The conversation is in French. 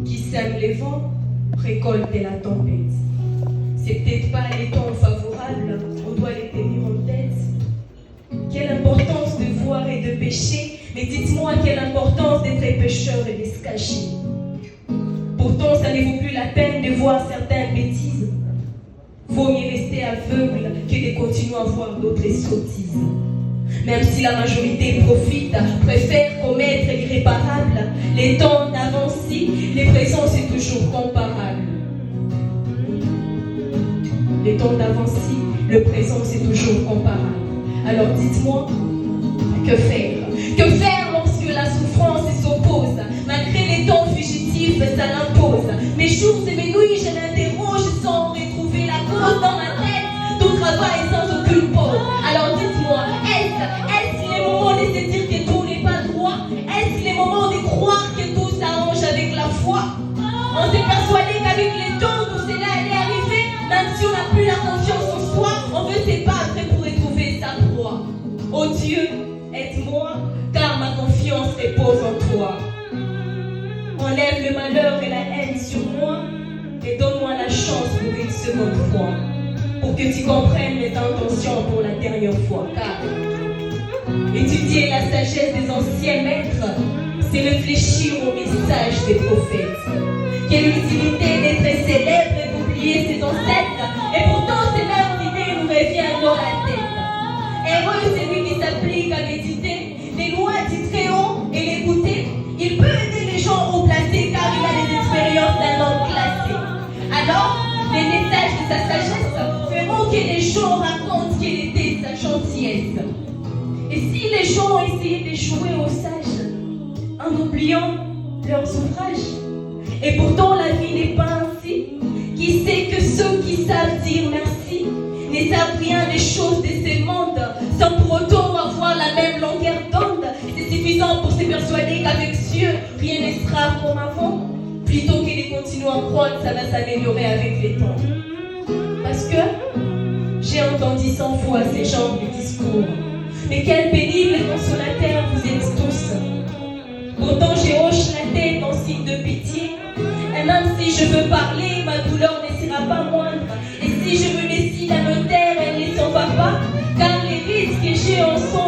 Qui sème les vents, récolte la tempête. C'est peut-être pas les temps favorables, on doit les tenir en tête. Quelle importance de voir et de pécher, mais dites-moi quelle importance d'être pécheur et de se cacher. Pourtant, ça ne vaut plus la peine de voir certaines bêtises. Vaut mieux rester aveugle que de continuer à voir d'autres sottises. Même si la majorité profite, préfère commettre l'irréparable, les temps d'avance-ci, les présents c'est toujours comparable. Les temps d'avance-ci, le présent c'est toujours comparable. Alors dites-moi, que faire? Que faire lorsque la souffrance s'oppose? Malgré les temps fugitifs, ça l'impose. Mes jours et mes nuits, je m'interroge sans retrouver la cause dans ma tête. Tout travail sans aucune pause. Alors dites-moi, est-ce les moments de se dire que tout n'est pas droit? Est-ce les moments de croire que tout s'arrange avec la foi? On s'est persuadé qu'avec les temps, tout cela allait arriver. Même si on n'a plus la confiance en soi, on veut se battre pour retrouver sa proie. Oh Dieu, aide-moi, car ma confiance repose en toi. Enlève le malheur et la haine sur moi et donne-moi la chance pour une seconde fois, pour que tu comprennes mes intentions pour la dernière fois. Car étudier la sagesse des anciens maîtres, c'est réfléchir au message des prophètes. Quelle utilité d'être célèbre et d'oublier ses ancêtres, et pourtant ces mêmes idées nous reviennent dans la tête. Heureux celui qui s'applique à méditer les lois du Très-Haut et l'écouter. Il peut aider les gens haut placés car il a les expériences d'un homme classé. Alors, les messages de sa sagesse feront que les gens racontent quelle était sa gentillesse. Et si les gens ont essayé d'échouer aux sages en oubliant leurs ouvrages, et pourtant la vie n'est pas ainsi, qui sait que ceux qui savent dire merci ne savent rien des choses de ce monde, sans pour autant avoir la même longueur d'onde. C'est suffisant pour se persuader qu'avec Dieu, rien ne sera comme avant. Plutôt que de continuer à croire que ça va s'améliorer avec les temps. Parce que j'ai entendu 100 fois ces genres de discours. Mais quel pénible consolateur vous êtes tous. Pourtant je hoche la tête en signe de pitié. Et même si je veux parler, ma douleur ne sera pas moindre. Et si je me décide à me taire, elle ne s'en va pas. Car les risques que j'ai en sont